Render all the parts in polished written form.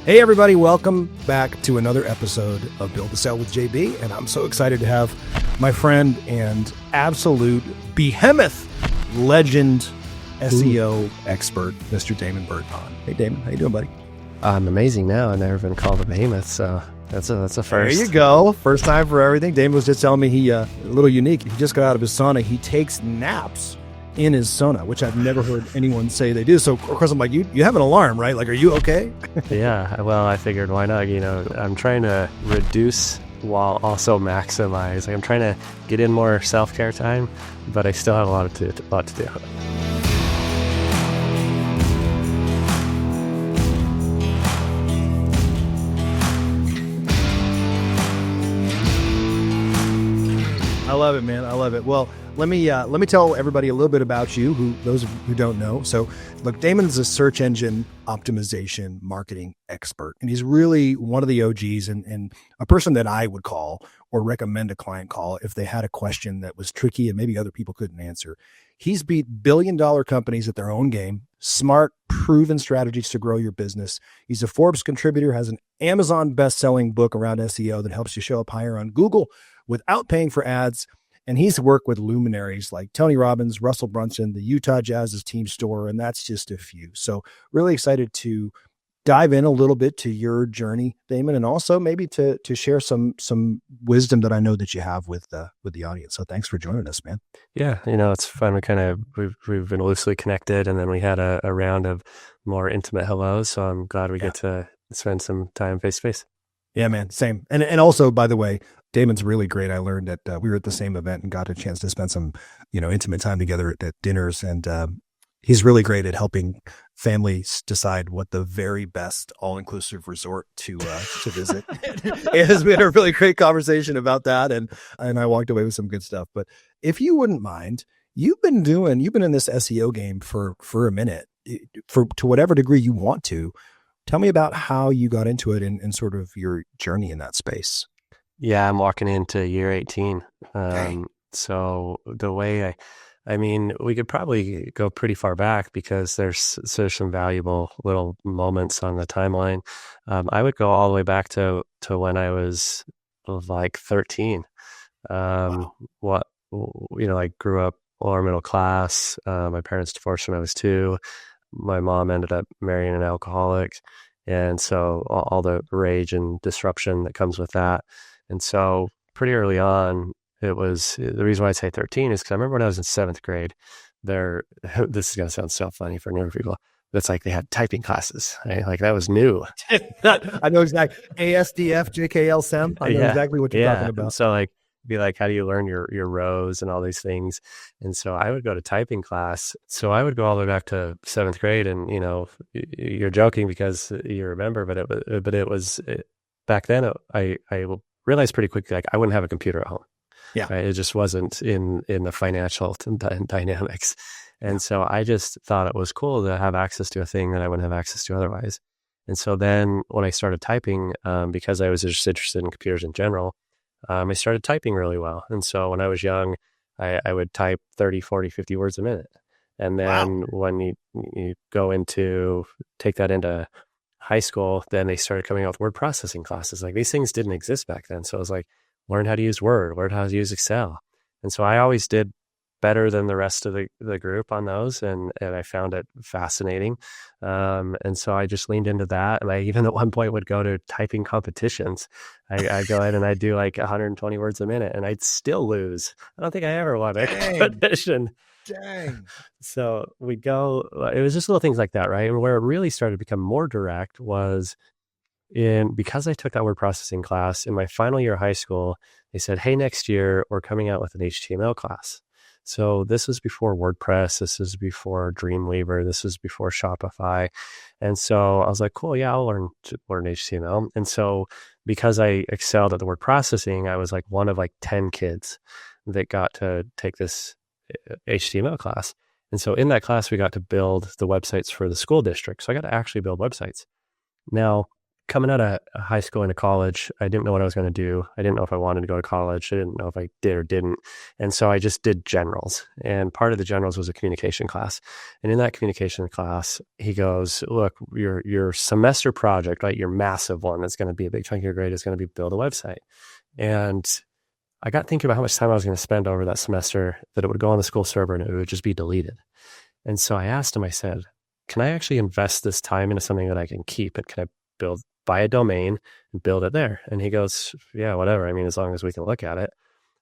Hey everybody, welcome back to another episode of Build to Sell with JB, and I'm so excited to have my friend and absolute behemoth legend SEO expert, Mr. Damon Burton on. Hey Damon, how you doing, buddy? I'm amazing now. I've never been called a behemoth, so that's a first. There you go. First time for everything. Damon was just telling me he, a little unique, he just got out of his sauna. He takes naps in his sauna, which I've never heard anyone say they do. So of course I'm like, you have an alarm, right? Like, are you okay? Yeah, well, I figured why not? I'm trying to reduce while also maximize. Like, I'm trying to get in more self-care time, but I still have a lot to do. I love it, man. I love it. Well, let me tell everybody a little bit about you, those who don't know. So, look, Damon is a search engine optimization marketing expert, and he's really one of the OGs and a person that I would call or recommend a client call if they had a question that was tricky and maybe other people couldn't answer. He's beat billion-dollar companies at their own game, smart, proven strategies to grow your business. He's a Forbes contributor, has an Amazon best-selling book around SEO that helps you show up higher on Google without paying for ads. And he's worked with luminaries like Tony Robbins, Russell Brunson, the Utah Jazz's team store, and that's just a few. So really excited to dive in a little bit to your journey, Damon, and also maybe to share some wisdom that I know that you have with the audience. So thanks for joining us, man. Yeah, it's fun. We've been loosely connected, and then we had a round of more intimate hellos. So I'm glad we get to spend some time face to face. Yeah, man, same. And also, by the way, Damon's really great. I learned that we were at the same event and got a chance to spend some, intimate time together at dinners. And he's really great at helping families decide what the very best all-inclusive resort to visit. We had a really great conversation about that, and I walked away with some good stuff. But if you wouldn't mind, you've been in this SEO game for a minute, to whatever degree you want to. Tell me about how you got into it and sort of your journey in that space. Yeah, I'm walking into year 18. So the way we could probably go pretty far back because there's some valuable little moments on the timeline. I would go all the way back to when I was like 13. Wow. I grew up lower middle class. My parents divorced when I was 2. My mom ended up marrying an alcoholic. And so all the rage and disruption that comes with that. And so pretty early on, it was the reason why I say 13 is because I remember when I was in 7th grade, this is going to sound so funny for newer people. That's like they had typing classes, right? Like that was new. I know exactly. ASDF, JKL, SEM. I know exactly what you're talking about. So be like, how do you learn your rows and all these things? And so I would go to typing class. So I would go all the way back to 7th grade, and you're joking because you remember, but it was back then. I realized pretty quickly, like I wouldn't have a computer at home. Yeah, right? It just wasn't in the financial dynamics, and so I just thought it was cool to have access to a thing that I wouldn't have access to otherwise. And so then when I started typing, because I was just interested in computers in general. I started typing really well. And so when I was young, I would type 30, 40, 50 words a minute. And then when you go take that into high school, then they started coming out with word processing classes. Like these things didn't exist back then. So it was like, learn how to use Word, learn how to use Excel. And so I always did better than the rest of the group on those. And I found it fascinating. And so I just leaned into that. And I even at one point would go to typing competitions. I'd go in and I'd do like 120 words a minute and I'd still lose. I don't think I ever won a competition. Dang. So it was just little things like that, right? And where it really started to become more direct was because I took that word processing class in my final year of high school. They said, hey, next year we're coming out with an HTML class. So this was before WordPress. This was before Dreamweaver. This was before Shopify. And so I was like, cool, yeah, I'll learn HTML. And so because I excelled at the word processing, I was like one of like 10 kids that got to take this HTML class. And so in that class, we got to build the websites for the school district. So I got to actually build websites. Now, coming out of high school into college, I didn't know what I was going to do. I didn't know if I wanted to go to college. I didn't know if I did or didn't. And so I just did generals. And part of the generals was a communication class. And in that communication class, he goes, look, your semester project, right? Your massive one that's going to be a big chunk of your grade is going to be build a website. And I got thinking about how much time I was going to spend over that semester, that it would go on the school server and it would just be deleted. And so I asked him, I said, can I actually invest this time into something that I can keep? And can I buy a domain and build it there? And he goes, yeah, whatever. I mean, as long as we can look at it.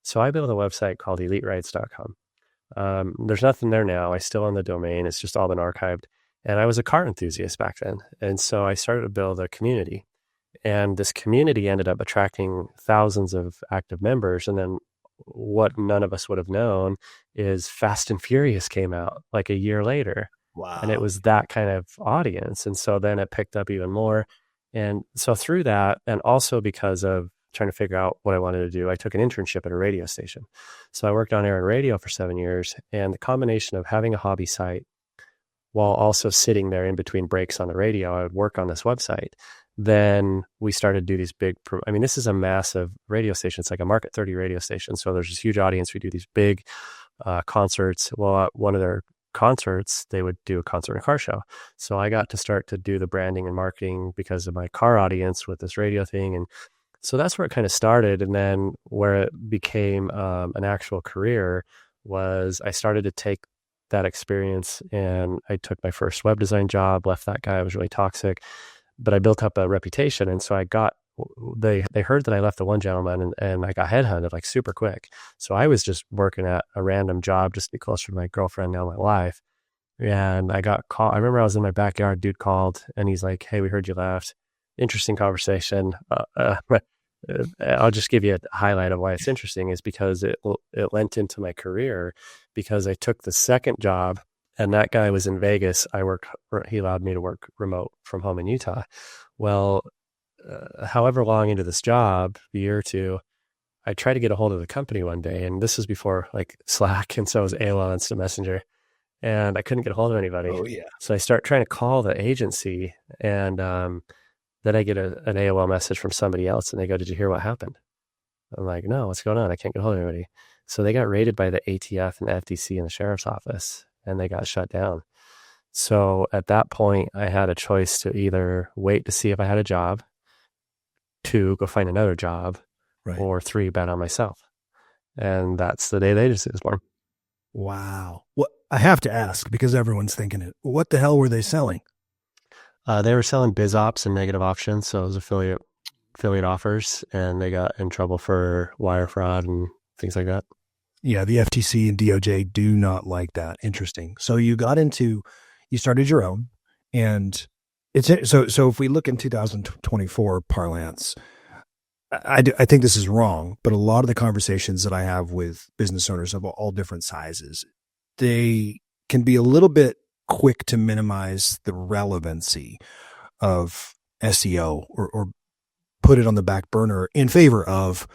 So I built a website called elitewrites.com. There's nothing there now. I still own the domain. It's just all been archived. And I was a car enthusiast back then. And so I started to build a community. And this community ended up attracting thousands of active members. And then what none of us would have known is Fast and Furious came out like a year later. Wow. And it was that kind of audience. And so then it picked up even more. And so through that, and also because of trying to figure out what I wanted to do, I took an internship at a radio station. So I worked on air and radio for 7 years. And the combination of having a hobby site while also sitting there in between breaks on the radio, I would work on this website. Then we started to do these big, this is a massive radio station. It's like a Market 30 radio station. So there's this huge audience. We do these big concerts. Well, one of their concerts, they would do a concert and car show. So I got to start to do the branding and marketing because of my car audience with this radio thing. And so that's where it kind of started. And then where it became an actual career was I started to take that experience and I took my first web design job, left that guy. I was really toxic, but I built up a reputation. And so they heard that I left the one gentleman and I got headhunted like super quick. So I was just working at a random job just to be closer to my girlfriend, now my wife. And I got called. I remember I was in my backyard, dude called and he's like, hey, we heard you left. Interesting conversation. I'll just give you a highlight of why it's interesting is because it lent into my career because I took the second job and that guy was in Vegas. He allowed me to work remote from home in Utah. Well, however long into this job, a year or two, I tried to get a hold of the company one day, and this was before like Slack, and so it was AOL Instant Messenger, and I couldn't get a hold of anybody. Oh yeah. So I start trying to call the agency, and then I get an AOL message from somebody else, and they go, "Did you hear what happened?" I'm like, "No, what's going on? I can't get a hold of anybody." So they got raided by the ATF and FTC and the sheriff's office, and they got shut down. So at that point, I had a choice to either wait to see if I had a job, 2, go find another job, right, or 3, bet on myself. And that's the day the agency was born. Wow. What I have to ask, because everyone's thinking it, what the hell were they selling? They were selling biz ops and negative options. So it was affiliate offers, and they got in trouble for wire fraud and things like that. Yeah. The FTC and DOJ do not like that. Interesting. So you started your own, and so if we look in 2024 parlance, I think this is wrong, but a lot of the conversations that I have with business owners of all different sizes, they can be a little bit quick to minimize the relevancy of SEO or put it on the back burner in favor of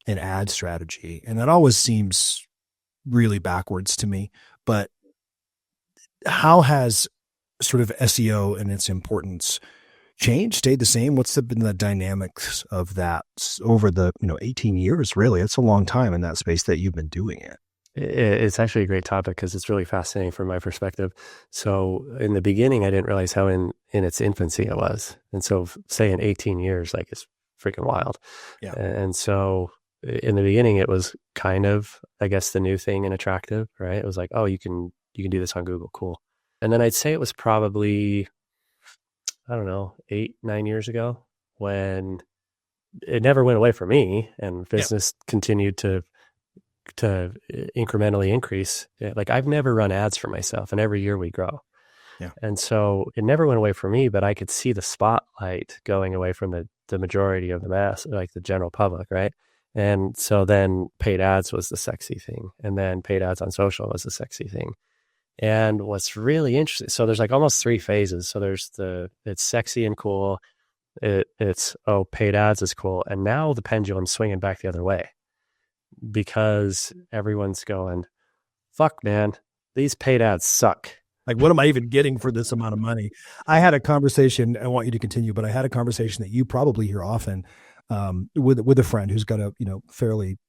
an ad strategy. And that always seems really backwards to me. But how has sort of SEO and its importance changed, stayed the same? What's been the dynamics of that over the 18 years? Really, it's a long time in that space that you've been doing it. It's actually a great topic because it's really fascinating from my perspective. So in the beginning, I didn't realize how in its infancy it was. And so say in 18 years, like it's freaking wild. Yeah. And so in the beginning, it was kind of, I guess, the new thing and attractive, right? It was like, oh, you can do this on Google. Cool. And then I'd say it was probably, I don't know, 8-9 years ago when it never went away for me and business continued to incrementally increase. Like I've never run ads for myself, and every year we grow. Yeah. And so it never went away for me, but I could see the spotlight going away from the majority of the mass, like the general public, right? And so then paid ads was the sexy thing. And then paid ads on social was the sexy thing. And what's really interesting, so there's like almost 3 phases. So there's it's sexy and cool. It's paid ads is cool. And now the pendulum's swinging back the other way because everyone's going, fuck man, these paid ads suck. Like, what am I even getting for this amount of money? I had a conversation, I want you to continue, but I had a conversation that you probably hear often with a friend who's got a, fairly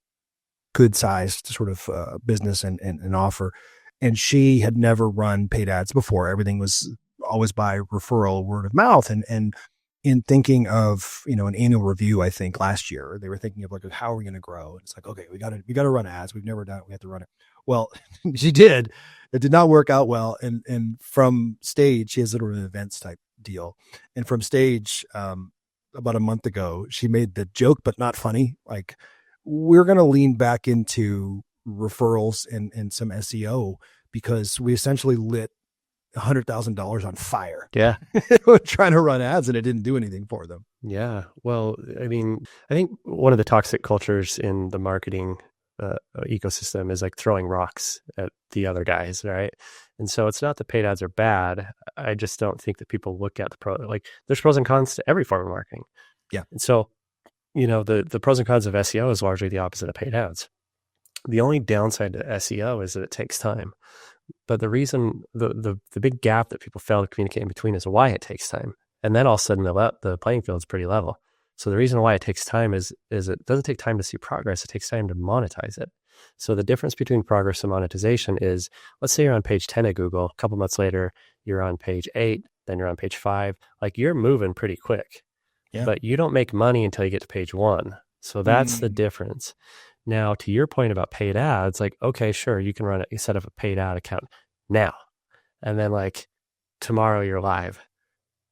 good sized sort of business and offer. And she had never run paid ads before. Everything was always by referral, word of mouth. And in thinking of, an annual review, I think last year, they were thinking of like, how are we going to grow? And it's like, okay, we got to run ads. We've never done it. We have to run it. Well, she did. It did not work out well. And from stage, she has sort of an events type deal. And from stage, about a month ago, she made the joke, but not funny. Like, we're going to lean back into referrals and some SEO because we essentially lit $100,000 on fire. Yeah. Trying to run ads and it didn't do anything for them. Yeah. Well, I mean, I think one of the toxic cultures in the marketing ecosystem is like throwing rocks at the other guys, right? And so it's not that paid ads are bad. I just don't think that people look at there's pros and cons to every form of marketing. Yeah. And so, the pros and cons of SEO is largely the opposite of paid ads. The only downside to SEO is that it takes time. But the reason, the big gap that people fail to communicate in between is why it takes time. And then all of a sudden the playing field is pretty level. So the reason why it takes time is it doesn't take time to see progress. It takes time to monetize it. So the difference between progress and monetization is, let's say you're on page 10 of Google, a couple months later, you're on page 8, then you're on page 5. Like, you're moving pretty quick, but you don't make money until you get to page 1. So that's the difference. Now, to your point about paid ads, like, okay, sure, you can run it. You set up a paid ad account now, and then like tomorrow you're live.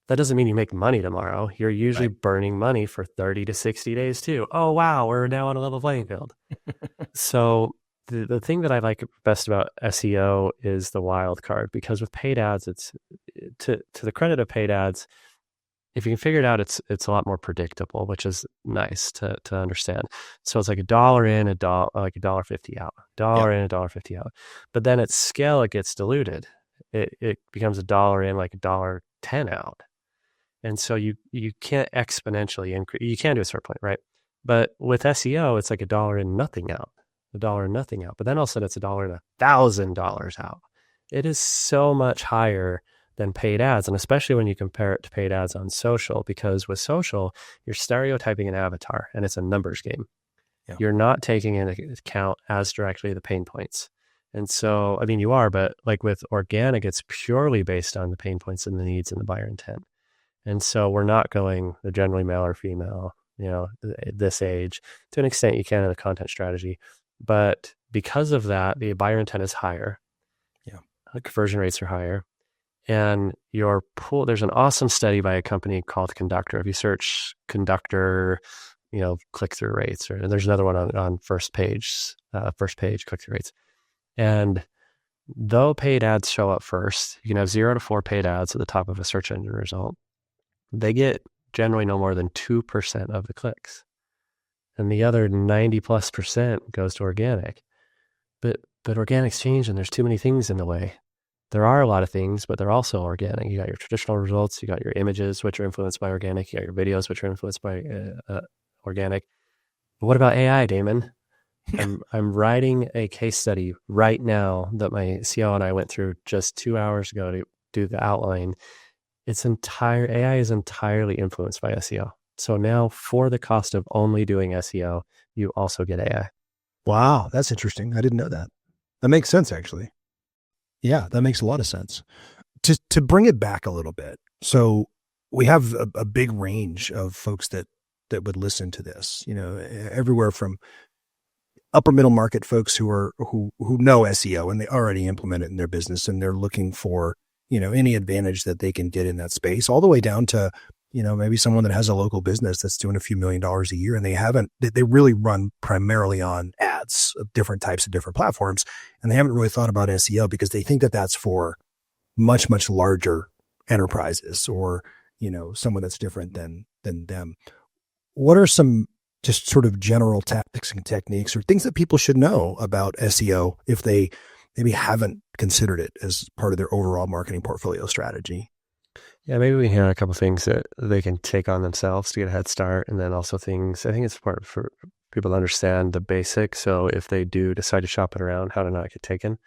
That doesn't mean you make money tomorrow. You're usually burning money for 30 to 60 days too. Oh, wow, we're now on a level playing field. So the thing that I like best about SEO is the wild card, because with paid ads, it's to the credit of paid ads, if you can figure it out, it's a lot more predictable, which is nice to understand. So it's like $1 in, $1.50 out, $1 in, $1.50 out. But then at scale, it gets diluted. It becomes $1 in, like $1.10 out. And so you can't exponentially increase. You can do a certain point, right? But with SEO, it's like $1 in, nothing out, $1 in, nothing out. But then all of a sudden it's $1 in, $1,000 out. It is so much higher than paid ads. And especially when you compare it to paid ads on social, because with social, you're stereotyping an avatar and it's a numbers game. Yeah. You're not taking into account as directly the pain points. And so, I mean, you are, but like with organic, it's purely based on the pain points and the needs and the buyer intent. And so we're not going the generally male or female, this age. To an extent, you can in the content strategy. But because of that, the buyer intent is higher. Yeah. The conversion rates are higher. And your pool, there's an awesome study by a company called Conductor. If you search Conductor, click-through rates, or there's another one on first page click-through rates. And though paid ads show up first, you can have 0 to 4 paid ads at the top of a search engine result. They get generally no more than 2% of the clicks. And the other 90+% goes to organic. But organic's changed and there's too many things in the way. There are a lot of things, but they're also organic. You got your traditional results, you got your images, which are influenced by organic, you got your videos, which are influenced by organic. But what about AI, Damon? I'm writing a case study right now that my CEO and I went through just 2 hours ago to do the outline. AI is entirely influenced by SEO. So now, for the cost of only doing SEO, you also get AI. Wow, that's interesting. I didn't know that. That makes sense, actually. Yeah, that makes a lot of sense. To bring it back a little bit, so we have a big range of folks that would listen to this. Everywhere from upper middle market folks who know SEO and they already implement it in their business and they're looking for any advantage that they can get in that space, all the way down to maybe someone that has a local business that's doing a few $1 million a year and they really run primarily on ads of different types of different platforms. And they haven't really thought about SEO because they think that that's for much, much larger enterprises or, someone that's different than them. What are some just sort of general tactics and techniques or things that people should know about SEO if they maybe haven't considered it as part of their overall marketing portfolio strategy? Yeah, maybe we hear a couple of things that they can take on themselves to get a head start. And then also things, I think it's important for people to understand the basics. So if they do decide to shop it around, how to not get taken.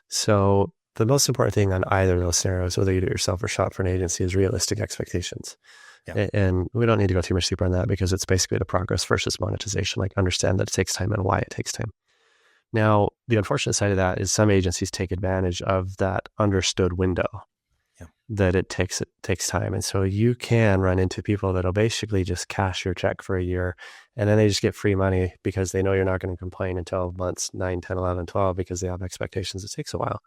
So the most important thing on either of those scenarios, whether you do it yourself or shop for an agency, is realistic expectations. Yeah. And we don't need to go too much deeper on that because it's basically the progress versus monetization. Like, understand that it takes time and why it takes time. Now, the unfortunate side of that is some agencies take advantage of that understood window. Yeah. That it takes time. And so you can run into people that'll basically just cash your check for a year, and then they just get free money because they know you're not going to complain until months 9, 10, 11, 12 because they have expectations. It takes a while.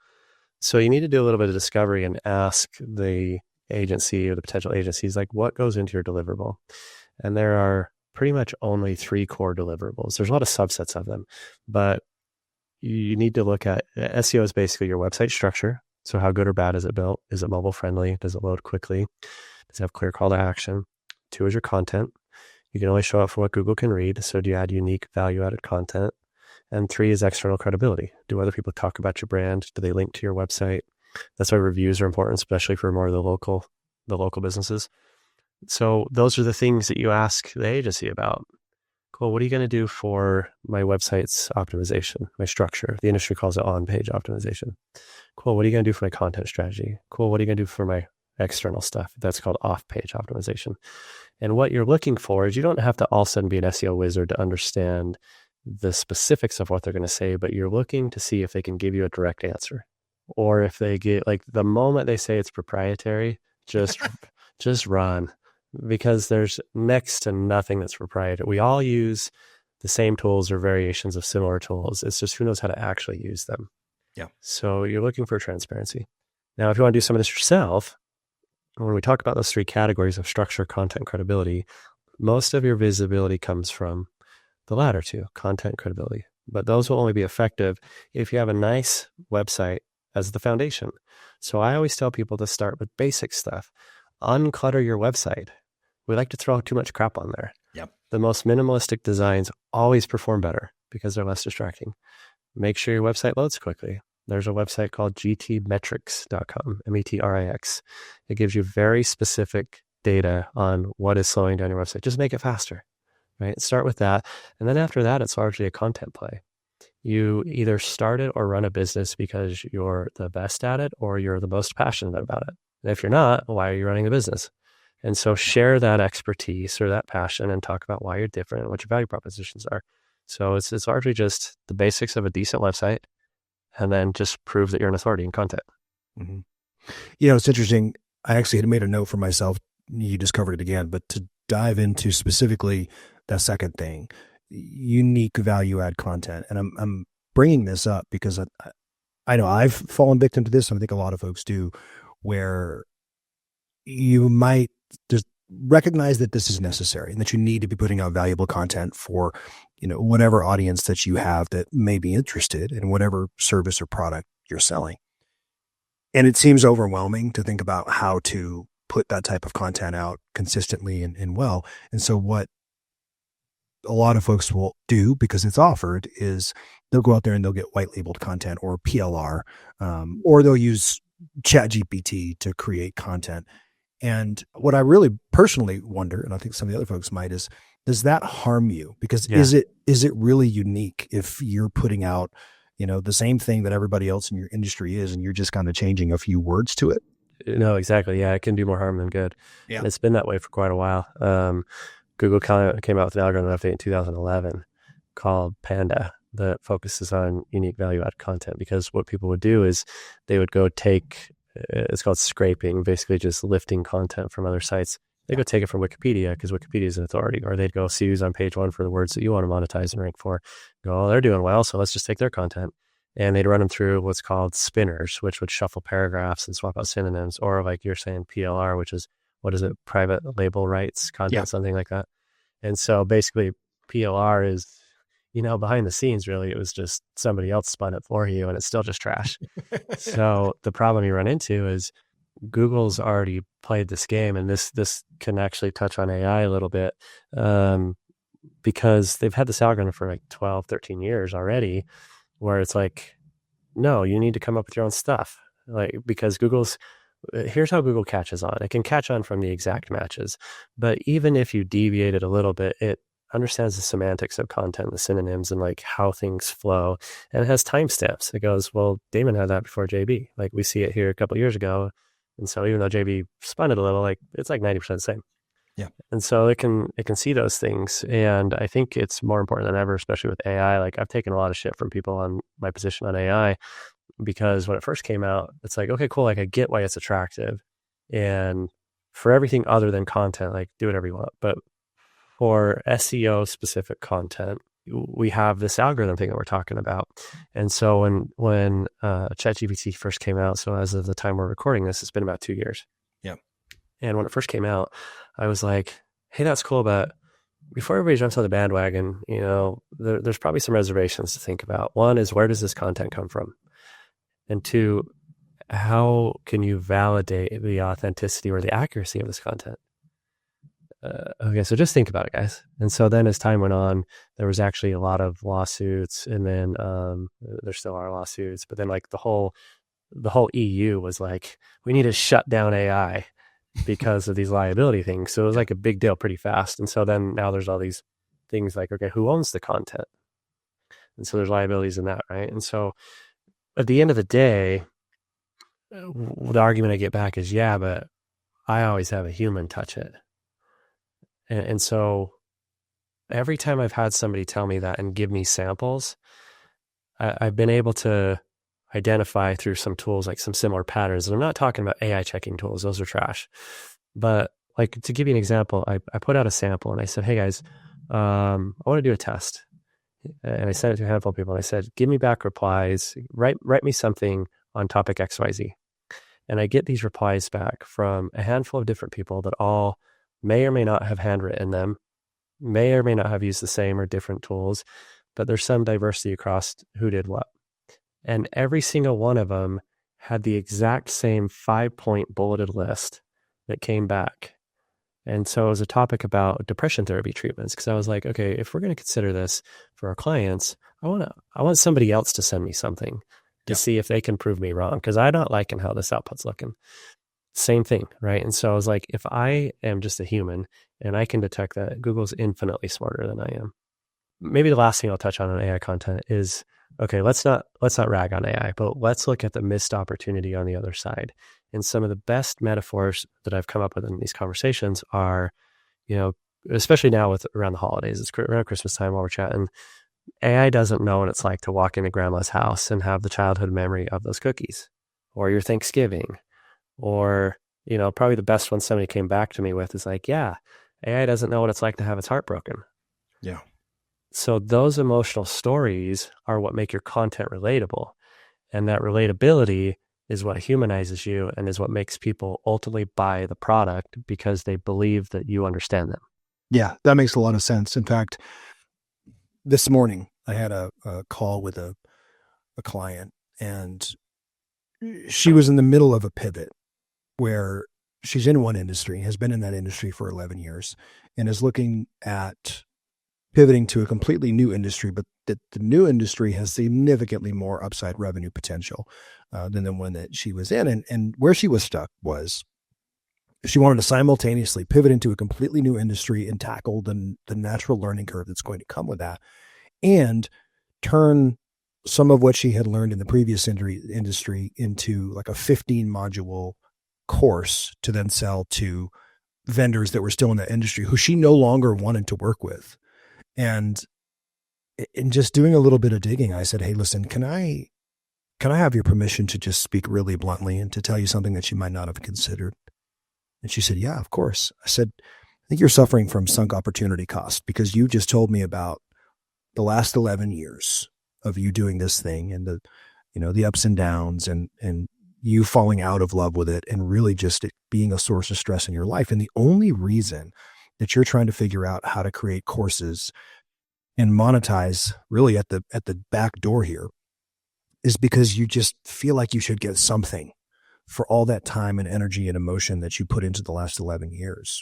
So you need to do a little bit of discovery and ask the agency or the potential agencies, like, what goes into your deliverable? And there are pretty much only 3 core deliverables. There's a lot of subsets of them, but you need to look at SEO is basically your website structure. So how good or bad is it built? Is it mobile friendly? Does it load quickly? Does it have clear call to action? 2 is your content. You can only show up for what Google can read. So do you add unique value-added content? And 3 is external credibility. Do other people talk about your brand? Do they link to your website? That's why reviews are important, especially for more of the local businesses. So those are the things that you ask the agency about. Cool. What are you going to do for my website's optimization, my structure? The industry calls it on-page optimization. Cool. What are you going to do for my content strategy? Cool. What are you going to do for my external stuff? That's called off-page optimization. And what you're looking for is, you don't have to all of a sudden be an SEO wizard to understand the specifics of what they're going to say, but you're looking to see if they can give you a direct answer. Or if they get, like, the moment they say it's proprietary, just run. Because there's next to nothing that's proprietary. We all use the same tools or variations of similar tools. It's just who knows how to actually use them. Yeah. So you're looking for transparency. Now, if you want to do some of this yourself, when we talk about those 3 categories of structure, content, credibility, most of your visibility comes from the latter 2, content, credibility. But those will only be effective if you have a nice website as the foundation. So I always tell people to start with basic stuff. Unclutter your website. We like to throw too much crap on there. Yep. The most minimalistic designs always perform better because they're less distracting. Make sure your website loads quickly. There's a website called gtmetrics.com, METRIX. It gives you very specific data on what is slowing down your website. Just make it faster, right? Start with that. And then after that, it's largely a content play. You either start it or run a business because you're the best at it or you're the most passionate about it. And if you're not, why are you running the business? And so share that expertise or that passion and talk about why you're different and what your value propositions are. So it's largely just the basics of a decent website, and then just prove that you're an authority in content. Mm-hmm. You know, it's interesting. I actually had made a note for myself. You just covered it again, but to dive into specifically that second thing, unique value add content. And I'm bringing this up because I know I've fallen victim to this. And I think a lot of folks do, where you might just recognize that this is necessary and that you need to be putting out valuable content for, you know, whatever audience that you have that may be interested in whatever service or product you're selling. And it seems overwhelming to think about how to put that type of content out consistently and well. And so what a lot of folks will do, because it's offered, is they'll go out there and they'll get white labeled content or PLR, or they'll use ChatGPT to create content. And what I really personally wonder, and I think some of the other folks might, is, does that harm you? Because is it really unique if you're putting out, you know, the same thing that everybody else in your industry is, and you're just kind of changing a few words to it? No, exactly. Yeah, it can do more harm than good. Yeah. And it's been that way for quite a while. Google came out with an algorithm update in 2011 called Panda that focuses on unique value-added content, because what people would do is they would go take, it's called scraping, basically just lifting content from other sites. They go take it from Wikipedia because Wikipedia is an authority, or they'd go see who's on page 1 for the words that you want to monetize and rank for. Go, oh, they're doing well, so let's just take their content. And they'd run them through what's called spinners, which would shuffle paragraphs and swap out synonyms, or like you're saying, PLR, which is, what is it? Private label rights content, something like that. And so basically PLR is, you know, behind the scenes, really, it was just somebody else spun it for you and it's still just trash. So the problem you run into is Google's already played this game, and this can actually touch on AI a little bit, because they've had this algorithm for like 12, 13 years already, where it's like, no, you need to come up with your own stuff. Like, because here's how Google catches on. It can catch on from the exact matches, but even if you deviate it a little bit, it understands the semantics of content, the synonyms, and like how things flow, and it has timestamps. It goes, well, Damon had that before JB. Like we see it here a couple of years ago, and so even though JB spun it a little, like it's like 90% the same. Yeah. And so it can see those things, and I think it's more important than ever, especially with AI. Like I've taken a lot of shit from people on my position on AI, because when it first came out, it's like, okay, cool, like I get why it's attractive, and for everything other than content, like do whatever you want. But for SEO specific content, we have this algorithm thing that we're talking about. And so when ChatGPT first came out, so as of the time we're recording this, it's been about 2 years. Yeah. And when it first came out, I was like, hey, that's cool, but before everybody jumps on the bandwagon, you know, there's probably some reservations to think about. One is, where does this content come from? And two, how can you validate the authenticity or the accuracy of this content? Okay, so just think about it, guys. And so then as time went on, there was actually a lot of lawsuits, and then there still are lawsuits, but then like the whole EU was like, we need to shut down AI because of these liability things. So it was like a big deal pretty fast. And so then now there's all these things like, okay, who owns the content? And so there's liabilities in that, right? And so at the end of the day, the argument I get back is, yeah, but I always have a human touch it. And so every time I've had somebody tell me that and give me samples, I've been able to identify through some tools, like some similar patterns. And I'm not talking about AI checking tools. Those are trash. But like, to give you an example, I put out a sample and I said, hey guys, I want to do a test. And I sent it to a handful of people and I said, give me back replies, write me something on topic XYZ. And I get these replies back from a handful of different people that all may or may not have handwritten them, may or may not have used the same or different tools, but there's some diversity across who did what. And every single one of them had the exact same 5-point bulleted list that came back. And so it was a topic about depression therapy treatments, because I was like, okay, if we're going to consider this for our clients, I want somebody else to send me something to see if they can prove me wrong, because I'm not liking how this output's looking. Same thing, right? And so I was like, if I am just a human and I can detect that, Google's infinitely smarter than I am. Maybe the last thing I'll touch on AI content is, okay, let's not rag on AI, but let's look at the missed opportunity on the other side. And some of the best metaphors that I've come up with in these conversations are, you know, especially now with around the holidays, it's around Christmas time while we're chatting, AI doesn't know what it's like to walk into grandma's house and have the childhood memory of those cookies, or your Thanksgiving. Or, you know, probably the best one somebody came back to me with is like, yeah, AI doesn't know what it's like to have its heart broken. Yeah. So those emotional stories are what make your content relatable. And that relatability is what humanizes you and is what makes people ultimately buy the product, because they believe that you understand them. Yeah, that makes a lot of sense. In fact, this morning I had a call with a client, and she was in the middle of a pivot where she's in one industry, has been in that industry for 11 years, and is looking at pivoting to a completely new industry, but that the new industry has significantly more upside revenue potential than the one that she was in. And where she was stuck was she wanted to simultaneously pivot into a completely new industry and tackle the natural learning curve that's going to come with that, and turn some of what she had learned in the previous industry into like a 15 module course to then sell to vendors that were still in that industry who she no longer wanted to work with. And in just doing a little bit of digging, I said, hey, listen, can I have your permission to just speak really bluntly and to tell you something that you might not have considered? And she said, yeah, of course. I said, I think you're suffering from sunk opportunity cost, because you just told me about the last 11 years of you doing this thing and the ups and downs and you falling out of love with it and really just it being a source of stress in your life. And the only reason that you're trying to figure out how to create courses and monetize really at the back door here is because you just feel like you should get something for all that time and energy and emotion that you put into the last 11 years.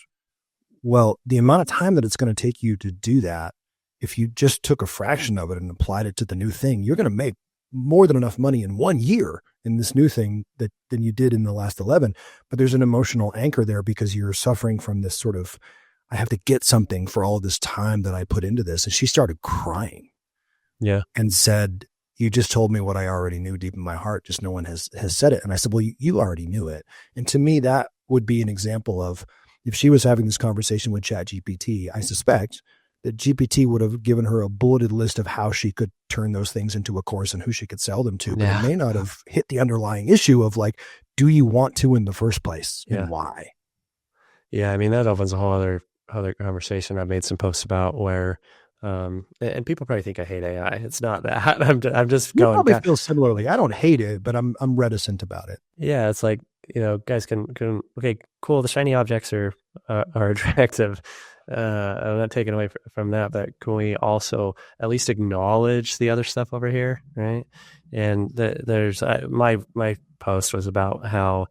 Well, the amount of time that it's going to take you to do that, if you just took a fraction of it and applied it to the new thing, you're going to make more than enough money in 1 year in this new thing than you did in the last 11. But there's an emotional anchor there because you're suffering from this sort of I have to get something for all this time that I put into this. And she started crying. Yeah. And said, you just told me what I already knew deep in my heart. Just no one has said it. And I said, well, you already knew it. And to me, that would be an example of, if she was having this conversation with ChatGPT, I suspect that GPT would have given her a bulleted list of how she could turn those things into a course and who she could sell them to. But it may not have hit the underlying issue of like, do you want to in the first place and why? Yeah. I mean, that opens a whole other conversation. I've made some posts about where, and people probably think I hate AI. It's not that. I'm just going. You probably feel similarly. I don't hate it, but I'm reticent about it. Yeah, it's like, guys can okay, cool. The shiny objects are attractive. I'm not taking away from that, but can we also at least acknowledge the other stuff over here, right? And there's my post was about how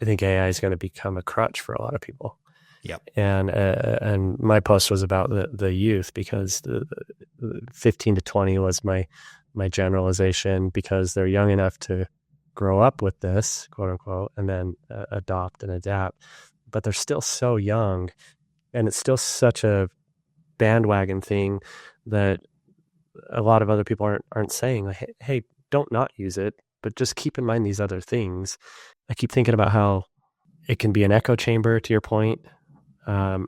I think AI is going to become a crutch for a lot of people. Yep. And my post was about the youth, because the 15 to 20 was my generalization, because they're young enough to grow up with this, quote unquote, and then adopt and adapt. But they're still so young, and it's still such a bandwagon thing that a lot of other people aren't saying, like, hey, don't not use it, but just keep in mind these other things. I keep thinking about how it can be an echo chamber, to your point.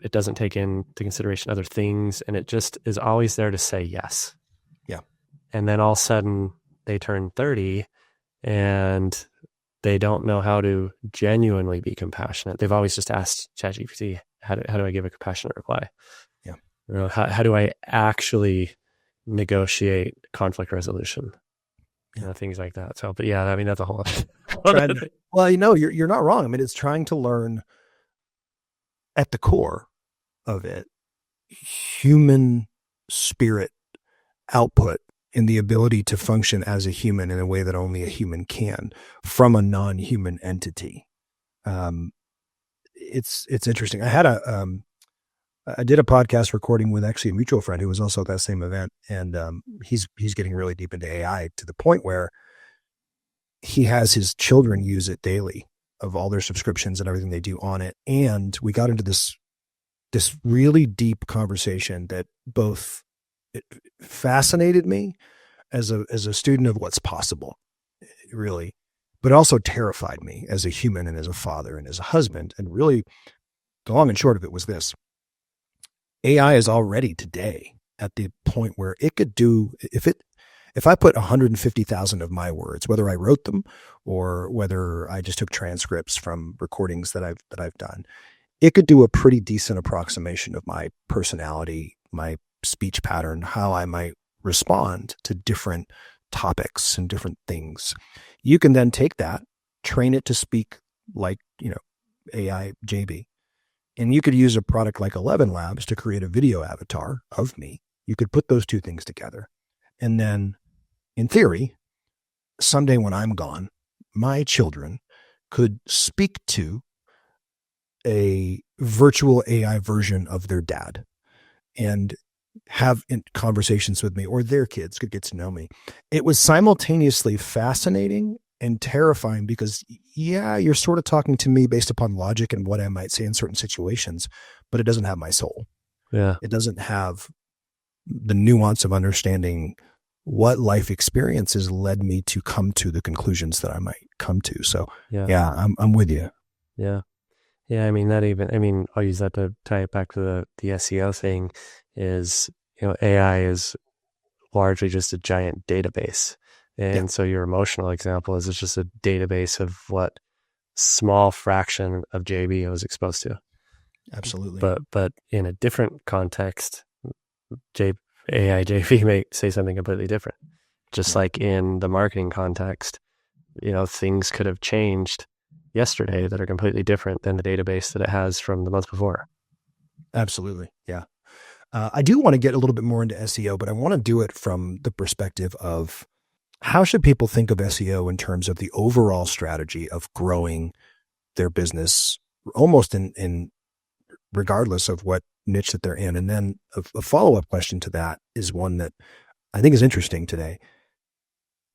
It doesn't take into consideration other things, and it just is always there to say yes. Yeah. And then all of a sudden they turn 30 and they don't know how to genuinely be compassionate. They've always just asked ChatGPT, how do I give a compassionate reply? Yeah. How do I actually negotiate conflict resolution? Things like that. So, but yeah, I mean, that's a whole other. Well, you're not wrong. I mean, it's trying to learn at the core of it, human spirit output and the ability to function as a human in a way that only a human can from a non-human entity. It's interesting. I did a podcast recording with actually a mutual friend who was also at that same event. And he's getting really deep into AI to the point where he has his children use it daily, of all their subscriptions and everything they do on it. And we got into this really deep conversation that both it fascinated me as a student of what's possible, really, but also terrified me as a human and as a father and as a husband. And really, the long and short of it was this: AI is already today at the point where it could do, if I put 150,000 of my words, whether I wrote them or whether I just took transcripts from recordings that I've done, it could do a pretty decent approximation of my personality, my speech pattern, how I might respond to different topics and different things. You can then take that, train it to speak like, AI JB. And you could use a product like 11 Labs to create a video avatar of me. You could put those two things together. And then, in theory, someday when I'm gone, my children could speak to a virtual AI version of their dad and have conversations with me, or their kids could get to know me. It was simultaneously fascinating and terrifying because, you're sort of talking to me based upon logic and what I might say in certain situations, but it doesn't have my soul. Yeah. It doesn't have the nuance of understanding what life experiences led me to come to the conclusions that I might come to. So I'm with you. Yeah. Yeah. I mean, I'll use that to tie it back to the SEO thing is, AI is largely just a giant database. And so your emotional example is it's just a database of what small fraction of JB I was exposed to. Absolutely. But in a different context, AI JV may say something completely different. Just like in the marketing context, things could have changed yesterday that are completely different than the database that it has from the month before. Absolutely. Yeah. I do want to get a little bit more into SEO, but I want to do it from the perspective of how should people think of SEO in terms of the overall strategy of growing their business, almost in regardless of what niche that they're in. And then a follow-up question to that is one that I think is interesting today.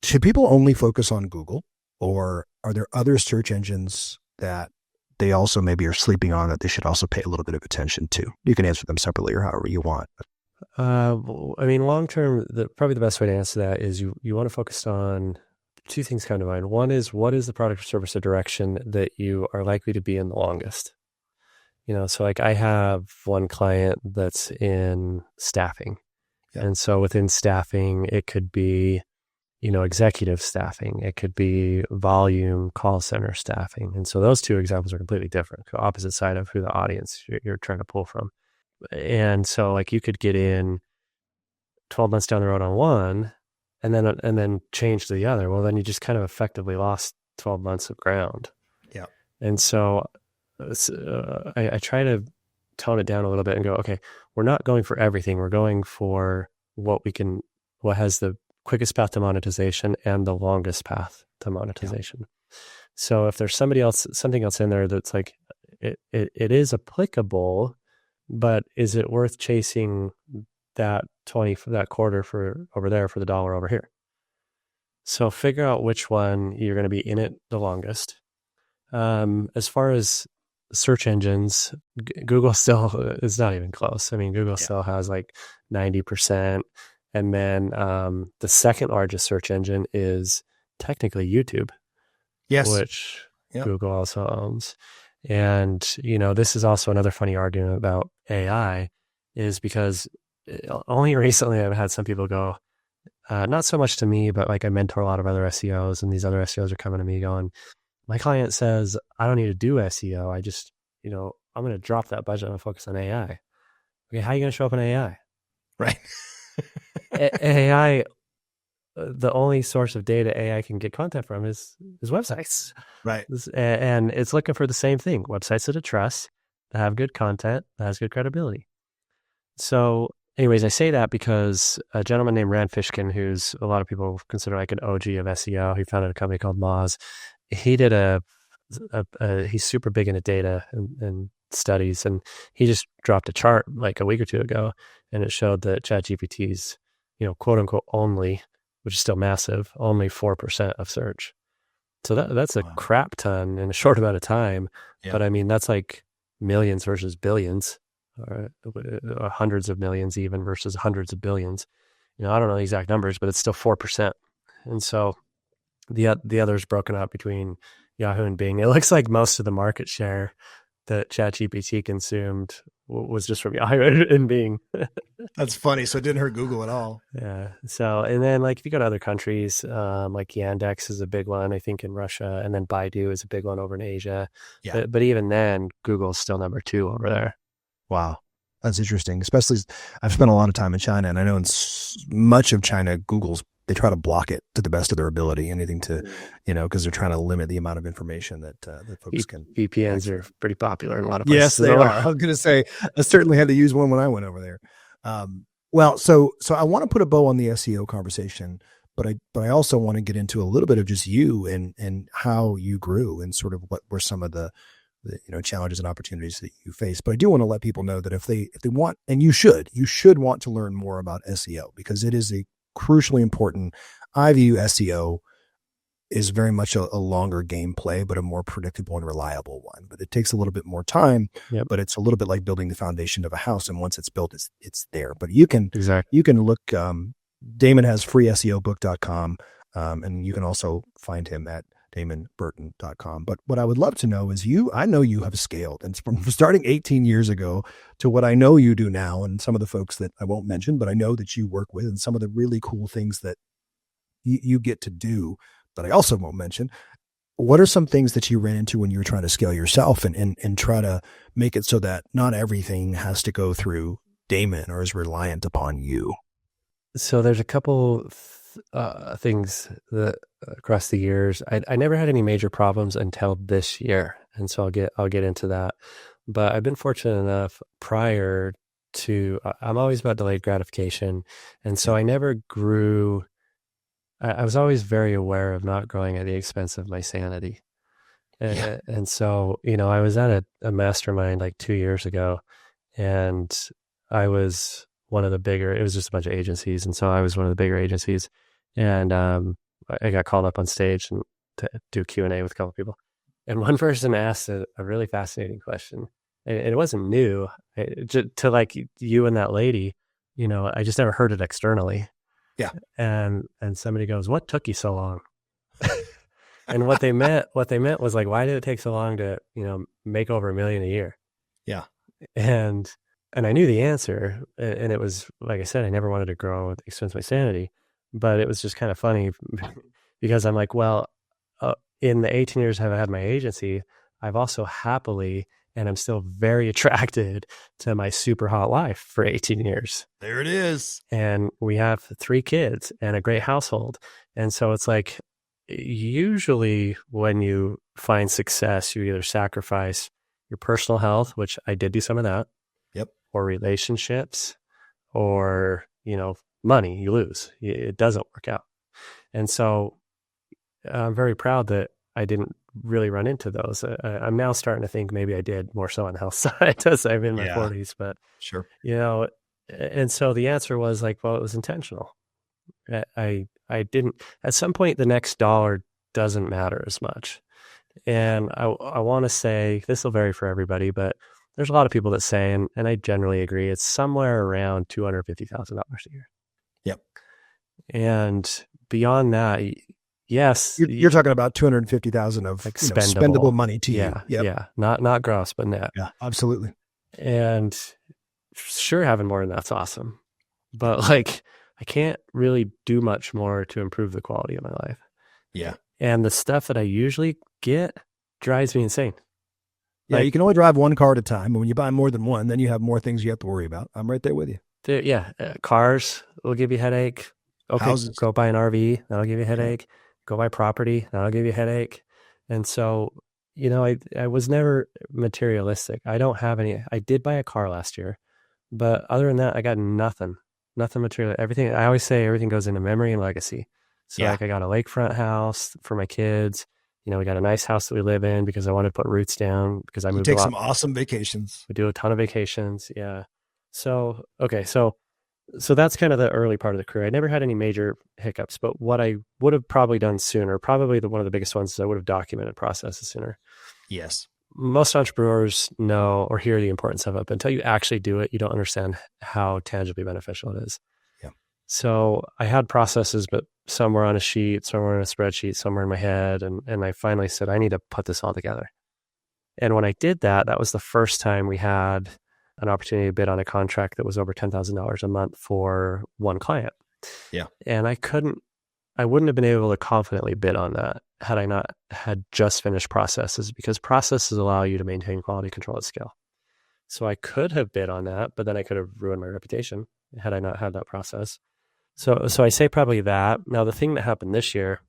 Should people only focus on Google, or are there other search engines that they also maybe are sleeping on that they should also pay a little bit of attention to? You can answer them separately or however you want. I mean, long term, probably the best way to answer that is you want to focus on two things come to mind. One is, what is the product or service or direction that you are likely to be in the longest? So like I have one client that's in staffing. Yep. And so within staffing, it could be, executive staffing. It could be volume call center staffing. And so those two examples are completely different, opposite side of who the audience you're trying to pull from. And so like you could get in 12 months down the road on one and then change to the other. Well, then you just kind of effectively lost 12 months of ground. Yeah. And so I try to tone it down a little bit and go, okay, we're not going for everything. We're going for what has the quickest path to monetization and the longest path to monetization. Yeah. So if there's something else in there that's like, it is applicable, but is it worth chasing that quarter for over there for the dollar over here? So figure out which one you're going to be in it the longest. As far as search engines, Google still is not even close. I mean, Google still has like 90%. And then the second largest search engine is technically YouTube. Yes. Which Google also owns. And, this is also another funny argument about AI, is because only recently I've had some people go, not so much to me, but like I mentor a lot of other SEOs, and these other SEOs are coming to me going, my client says, I don't need to do SEO. I just, I'm going to drop that budget and focus on AI. Okay, how are you going to show up in AI? Right. AI, the only source of data AI can get content from is websites. Right. And it's looking for the same thing, websites that it trusts, that have good content, that has good credibility. So anyways, I say that because a gentleman named Rand Fishkin, who's a lot of people consider like an OG of SEO, he founded a company called Moz. He did he's super big into data and studies, and he just dropped a chart like a week or two ago, and it showed that ChatGPT's, quote unquote only, which is still massive, only 4% of search. So that's a crap ton in a short amount of time. Yeah. But I mean, that's like millions versus billions, or hundreds of millions even versus hundreds of billions. I don't know the exact numbers, but it's still 4%. And so the other's broken up between Yahoo and Bing. It looks like most of the market share that ChatGPT consumed was just from Yahoo and Bing. That's funny. So it didn't hurt Google at all. Yeah. So, and then like if you go to other countries, like Yandex is a big one, I think in Russia, and then Baidu is a big one over in Asia. Yeah. But even then, Google's still number 2 over there. Wow. That's interesting. Especially, I've spent a lot of time in China, and I know in much of China, they try to block it to the best of their ability, anything to, because they're trying to limit the amount of information that folks can. VPNs are pretty popular in a lot of places. Yes, they are. I was going to say, I certainly had to use one when I went over there. Well, so I want to put a bow on the SEO conversation, but I also want to get into a little bit of just you and how you grew and sort of what were some of the challenges and opportunities that you face. But I do want to let people know that if they want, and you should want to learn more about SEO, because it is a crucially important. I view SEO is very much a longer gameplay, but a more predictable and reliable one. But it takes a little bit more time. Yep. But it's a little bit like building the foundation of a house, and once it's built, it's there. But you can look. Damon has freeseobook.com, and you can also find him at damonburton.com. But what I would love to know is I know you have scaled, and from starting 18 years ago to what I know you do now, and some of the folks that I won't mention, but I know that you work with, and some of the really cool things that you get to do that I also won't mention. What are some things that you ran into when you were trying to scale yourself and try to make it so that not everything has to go through Damon or is reliant upon you? So there's a couple things that across the years, I never had any major problems until this year, and so I'll get into that. But I've been fortunate enough prior to I'm always about delayed gratification, and so I never grew. I was always very aware of not growing at the expense of my sanity, and so I was at a mastermind like 2 years ago, and I was one of the bigger. It was just a bunch of agencies, and so I was one of the bigger agencies. And I got called up on stage and to do Q&A with a couple of people. And one person asked a really fascinating question. And it wasn't new. To like you and that lady, I just never heard it externally. Yeah. And somebody goes, "What took you so long?" And what they meant was like, why did it take so long to, make over $1 million a year? Yeah. And I knew the answer, and it was, like I said, I never wanted to grow at the expense of my sanity, but it was just kind of funny because I'm like, well, in the 18 years I've had my agency, I've also happily, and I'm still very attracted to my super hot wife for 18 years. There it is. And we have 3 kids and a great household. And so it's like, usually when you find success, you either sacrifice your personal health, which I did do some of that. Yep. Or relationships, or, money you lose. It doesn't work out. And so I'm very proud that I didn't really run into those. I'm now starting to think maybe I did more so on the health side as I'm in my 40s, but sure. And so the answer was like, well, it was intentional. I didn't, at some point, the next dollar doesn't matter as much. And I want to say, this will vary for everybody, but there's a lot of people that say, and I generally agree, it's somewhere around $250,000 a year. Yep. And beyond that, yes. You're talking about $250,000 of like spendable money to you. Yep. Yeah. Not gross, but net. Yeah, absolutely. And sure, having more than that's awesome. But like, I can't really do much more to improve the quality of my life. Yeah. And the stuff that I usually get drives me insane. Yeah, you can only drive one car at a time. And when you buy more than one, then you have more things you have to worry about. I'm right there with you. Cars will give you a headache. Okay, houses. Go buy an RV. That'll give you a headache. Go buy property. That'll give you a headache. And so, I was never materialistic. I don't have any. I did buy a car last year, but other than that, I got nothing material. Everything, I always say everything goes into memory and legacy. So like I got a lakefront house for my kids. We got a nice house that we live in because I wanted to put roots down because I moved a lot. Take some awesome vacations. We do a ton of vacations. Yeah. So, okay. So that's kind of the early part of the career. I never had any major hiccups, but what I would have probably done sooner, probably one of the biggest ones is I would have documented processes sooner. Yes. Most entrepreneurs know or hear the importance of it, but until you actually do it, you don't understand how tangibly beneficial it is. Yeah. So I had processes, but some were on a sheet, some were in a spreadsheet, some were in my head. And I finally said, I need to put this all together. And when I did that, that was the first time we had an opportunity to bid on a contract that was over $10,000 a month for one client. Yeah. And I wouldn't have been able to confidently bid on that had I not had just finished processes, because processes allow you to maintain quality control at scale. So I could have bid on that, but then I could have ruined my reputation had I not had that process. So I say probably that. Now, the thing that happened this year,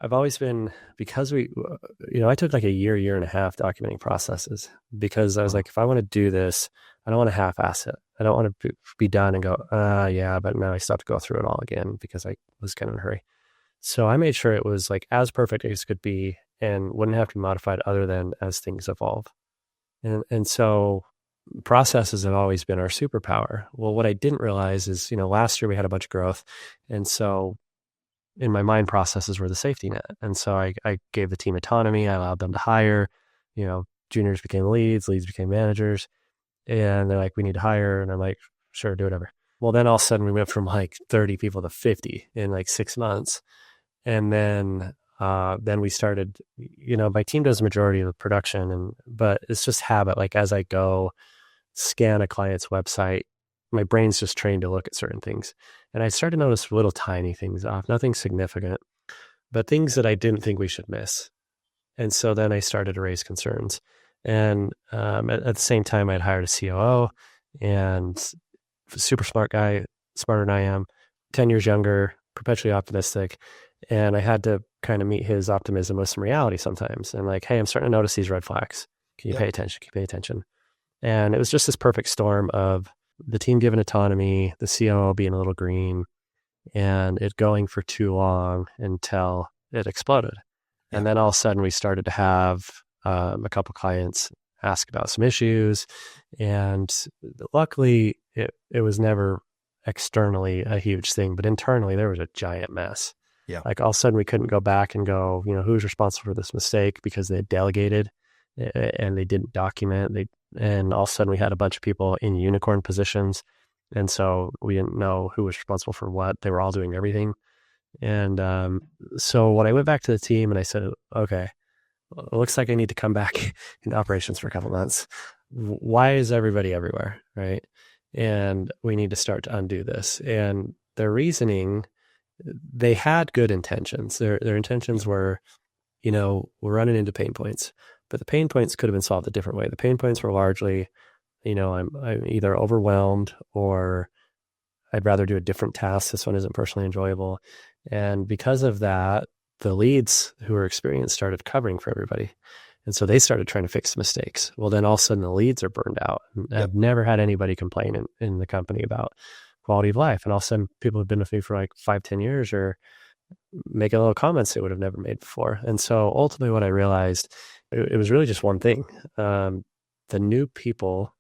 I've always been, because I took like a year and a half documenting processes, because I was like, if I want to do this, I don't want to half-ass it. I don't want to be done and go, but now I still have to go through it all again because I was kind of in a hurry. So I made sure it was like as perfect as could be and wouldn't have to be modified other than as things evolve. And so processes have always been our superpower. Well, what I didn't realize is, last year we had a bunch of growth. And so in my mind, processes were the safety net. And so I gave the team autonomy. I allowed them to hire, juniors became leads became managers. And they're like, we need to hire. And I'm like, sure, do whatever. Well, then all of a sudden we went from like 30 people to 50 in like 6 months. And then we started, my team does the majority of the production, but it's just habit. Like as I go scan a client's website, my brain's just trained to look at certain things. And I started to notice little tiny things off, nothing significant, but things that I didn't think we should miss. And so then I started to raise concerns. And at the same time, I'd hired a COO, and super smart guy, smarter than I am, 10 years younger, perpetually optimistic. And I had to kind of meet his optimism with some reality sometimes. And like, hey, I'm starting to notice these red flags. Can you pay attention? Can you pay attention? And it was just this perfect storm of the team given autonomy, the COO being a little green, and it going for too long until it exploded. And then all of a sudden we started to have a couple clients ask about some issues. And luckily it was never externally a huge thing, but internally there was a giant mess. Yeah. Like all of a sudden we couldn't go back and go, who's responsible for this mistake because they had delegated and they didn't document. And all of a sudden we had a bunch of people in unicorn positions. And so we didn't know who was responsible for what. They were all doing everything. And so when I went back to the team and I said, okay, it looks like I need to come back into operations for a couple months. Why is everybody everywhere? Right. And we need to start to undo this. And their reasoning, they had good intentions. Their intentions were, we're running into pain points, but the pain points could have been solved a different way. The pain points were largely, I'm either overwhelmed or I'd rather do a different task. This one isn't personally enjoyable. And because of that, the leads who were experienced started covering for everybody. And so they started trying to fix the mistakes. Well, then all of a sudden the leads are burned out. And I've never had anybody complain in the company about quality of life. And all of a sudden people have been with me for like 5-10 years or making little comments they would have never made before. And so ultimately what I realized, it was really just one thing. The new people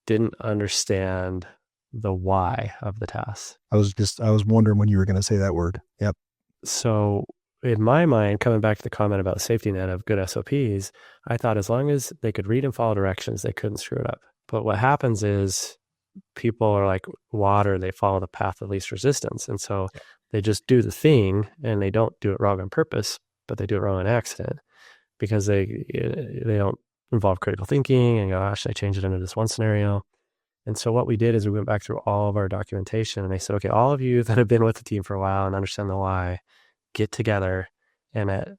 didn't understand the why of the task. I was wondering when you were going to say that word. Yep. So in my mind, coming back to the comment about the safety net of good SOPs, I thought as long as they could read and follow directions, they couldn't screw it up. But what happens is people are like water, they follow the path of least resistance. And so they just do the thing and they don't do it wrong on purpose, but they do it wrong on accident because they don't involve critical thinking and go, oh, should I change it into this one scenario? And so what we did is we went back through all of our documentation and I said, okay, all of you that have been with the team for a while and understand the why, get together. And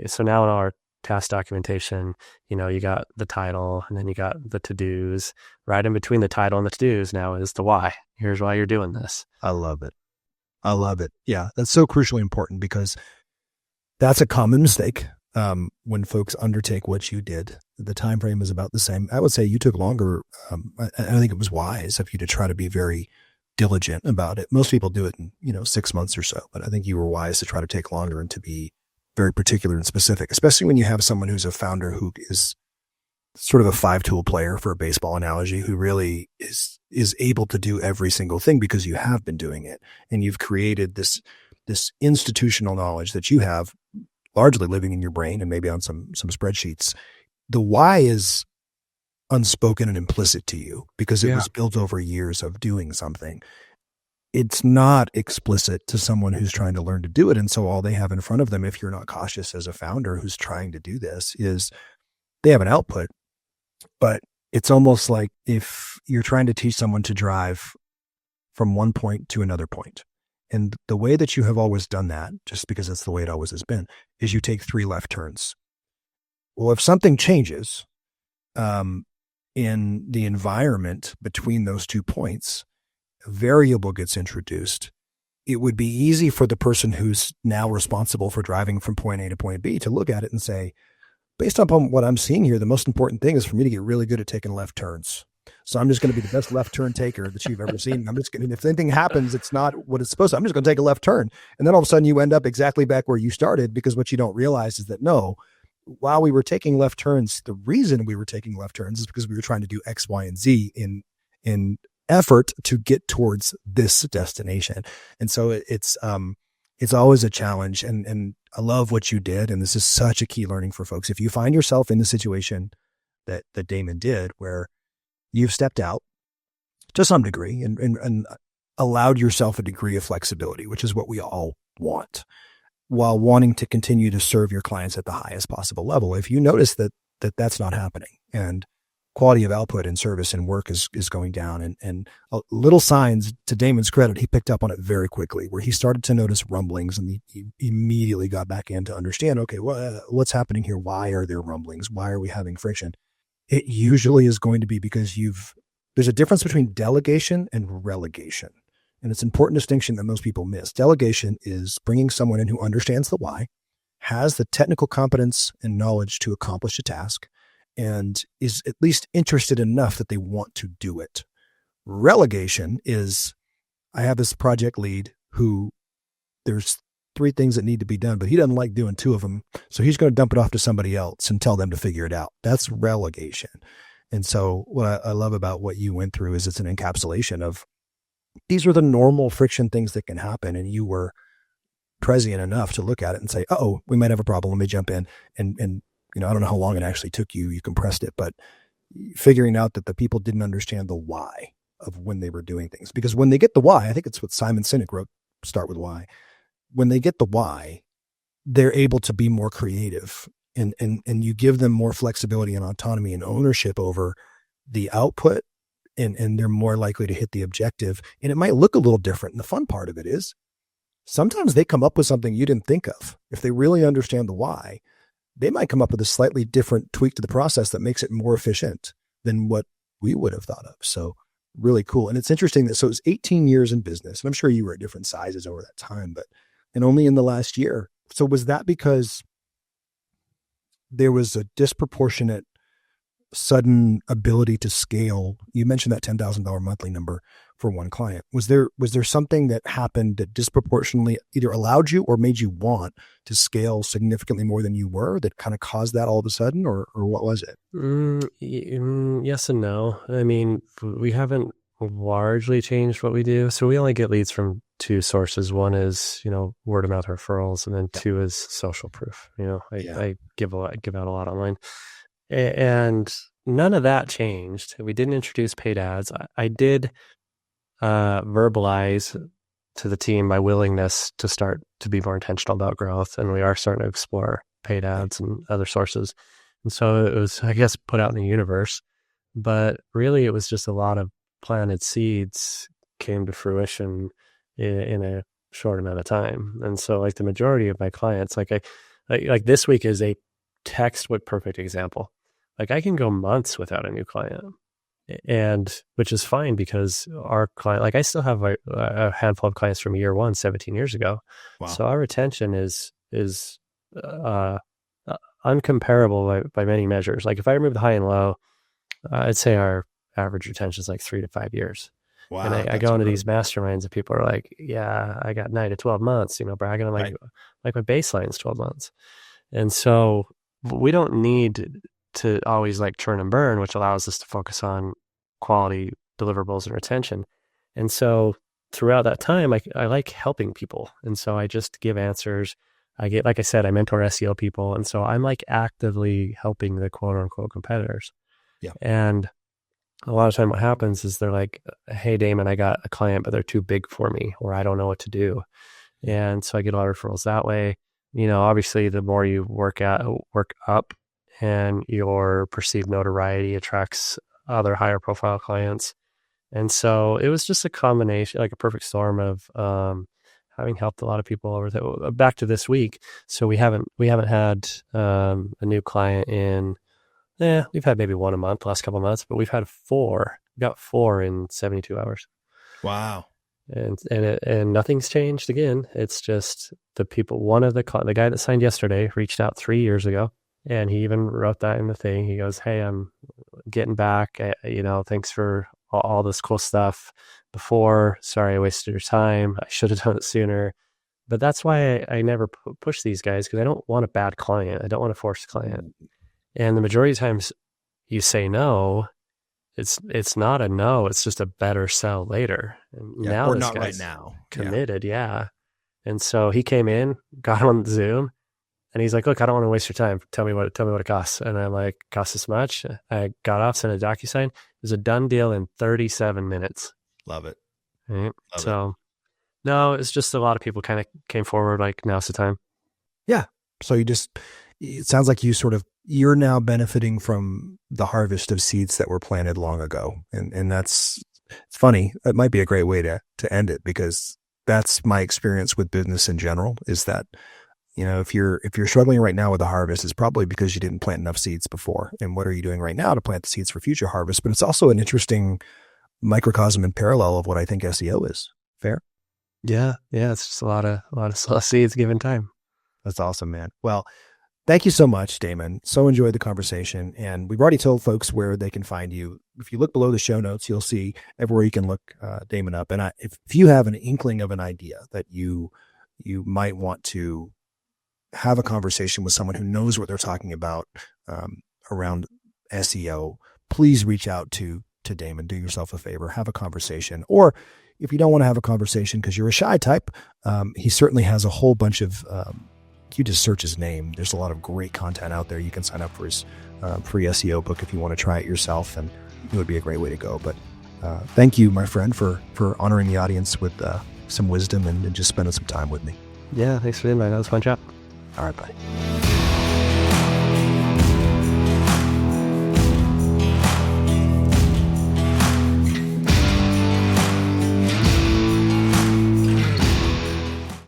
so now in our task documentation, you got the title and then you got the to-dos. Right in between the title and the to-dos now is the why. Here's why you're doing this. I love it. Yeah, that's so crucially important because that's a common mistake. When folks undertake what you did, the time frame is about the same. I would say you took longer. I think it was wise of you to try to be very diligent about it. Most people do it in 6 months or so, but I think you were wise to try to take longer and to be very particular and specific, especially when you have someone who's a founder who is sort of a 5-tool player, for a baseball analogy, who really is able to do every single thing because you have been doing it and you've created this institutional knowledge that you have largely living in your brain and maybe on some spreadsheets. The why is unspoken and implicit to you because it was built over years of doing something. It's not explicit to someone who's trying to learn to do it. And so all they have in front of them, if you're not cautious as a founder who's trying to do this, is they have an output, but it's almost like if you're trying to teach someone to drive from one point to another point. And the way that you have always done that, just because it's the way it always has been, is you take 3 left turns. Well, if something changes in the environment between those 2 points, a variable gets introduced. It would be easy for the person who's now responsible for driving from point A to point B to look at it and say, based upon what I'm seeing here, the most important thing is for me to get really good at taking left turns. So I'm just going to be the best left turn taker that you've ever seen. I'm just going to, if anything happens, it's not what it's supposed to. I'm just going to take a left turn. And then all of a sudden you end up exactly back where you started, because what you don't realize is that no, while we were taking left turns, the reason we were taking left turns is because we were trying to do X, Y, and Z in effort to get towards this destination. And so it's always a challenge. And I love what you did. And this is such a key learning for folks. If you find yourself in the situation that Damon did, where you've stepped out to some degree and allowed yourself a degree of flexibility, which is what we all want, while wanting to continue to serve your clients at the highest possible level. If you notice that that's not happening and quality of output and service and work is going down, and little signs, to Damon's credit, he picked up on it very quickly, where he started to notice rumblings, and he immediately got back in to understand, okay, well, what's happening here? Why are there rumblings? Why are we having friction? It usually is going to be because there's a difference between delegation and relegation. And it's an important distinction that most people miss. Delegation is bringing someone in who understands the why, has the technical competence and knowledge to accomplish a task, and is at least interested enough that they want to do it. Relegation is, I have this project lead who there's 3 things that need to be done, but he doesn't like doing 2 of them. So he's going to dump it off to somebody else and tell them to figure it out. That's relegation. And so what I love about what you went through is it's an encapsulation of, these are the normal friction things that can happen. And you were prescient enough to look at it and say, oh, we might have a problem. Let me jump in. And, I don't know how long it actually took you. You compressed it, but figuring out that the people didn't understand the why of when they were doing things. Because when they get the why, I think it's what Simon Sinek wrote, Start With Why. When they get the why, they're able to be more creative, and you give them more flexibility and autonomy and ownership over the output, and they're more likely to hit the objective. And it might look a little different. And the fun part of it is sometimes they come up with something you didn't think of. If they really understand the why, they might come up with a slightly different tweak to the process that makes it more efficient than what we would have thought of. So really cool. And it's interesting that, so it was 18 years in business, and I'm sure you were at different sizes over that time, and only in the last year. So was that because there was a disproportionate sudden ability to scale? You mentioned that $10,000 monthly number for one client. Was there something that happened that disproportionately either allowed you or made you want to scale significantly more than you were, that kind of caused that all of a sudden, or what was it? Yes and no. I mean, we haven't largely changed what we do. So we only get leads from two sources. One is, word of mouth referrals, and then two is social proof. I give out a lot online, and none of that changed. We didn't introduce paid ads. I did verbalize to the team my willingness to start to be more intentional about growth, and we are starting to explore paid ads and other sources. And so it was, I guess, put out in the universe, but really it was just a lot of planted seeds came to fruition in a short amount of time. And so, like, the majority of my clients, like this week is a textbook perfect example. Like, I can go months without a new client, and which is fine, because our client, like, I still have a handful of clients from year one, 17 years ago. Wow. So our retention is uncomparable by many measures. Like, if I remove the high and low, I'd say our average retention is like 3 to 5 years. Wow. And I go into these masterminds and people are like, yeah, I got 9 to 12 months, bragging. I'm like, like, my baseline is 12 months. And so we don't need to always like churn and burn, which allows us to focus on quality deliverables and retention. And so throughout that time, I like helping people. And so I just give answers. Like I said, I mentor SEO people. And so I'm like actively helping the quote unquote competitors. Yeah. And a lot of time what happens is they're like, hey, Damon, I got a client, but they're too big for me, or I don't know what to do. And so I get a lot of referrals that way. Obviously the more you work up, and your perceived notoriety attracts other higher profile clients. And so it was just a combination, like a perfect storm of having helped a lot of people over there. Back to this week. So we haven't had a new client in, we've had maybe one a month the last couple of months, but we've had 4. We got 4 in 72 hours. Wow. And nothing's changed again. It's just the people, the guy that signed yesterday reached out 3 years ago. And he even wrote that in the thing. He goes, hey, I'm getting back. Thanks for all this cool stuff before. Sorry I wasted your time. I should have done it sooner. But that's why I never push these guys, because I don't want a bad client. I don't want to force a client. And the majority of times you say no, it's not a no. It's just a better sell later. And now or this not guy's right now. Committed, yeah. And so he came in, got on Zoom. And he's like, look, I don't want to waste your time. Tell me what it costs. And I'm like, costs this much. I got off, sent a DocuSign. It was a done deal in 37 minutes. Love it. Right? No, it's just a lot of people kind of came forward, like, now's the time. Yeah. So it sounds like you're now benefiting from the harvest of seeds that were planted long ago. And it's funny. It might be a great way to end it, because that's my experience with business in general, is that, if you're struggling right now with the harvest, it's probably because you didn't plant enough seeds before. And what are you doing right now to plant the seeds for future harvest? But it's also an interesting microcosm and parallel of what I think SEO is. Fair? Yeah. It's just a lot of seeds given time. That's awesome, man. Well, thank you so much, Damon. So enjoyed the conversation. And we've already told folks where they can find you. If you look below the show notes, you'll see everywhere you can look Damon up. And if you have an inkling of an idea that you might want to have a conversation with someone who knows what they're talking about around SEO, please reach out to Damon. Do yourself a favor, have a conversation. Or if you don't want to have a conversation because you're a shy type, he certainly has a whole bunch of, you just search his name. There's a lot of great content out there. You can sign up for his free SEO book if you want to try it yourself, and it would be a great way to go. But thank you, my friend, for honoring the audience with some wisdom and just spending some time with me. Yeah, thanks for the invite. That was a fun chat. All right, buddy.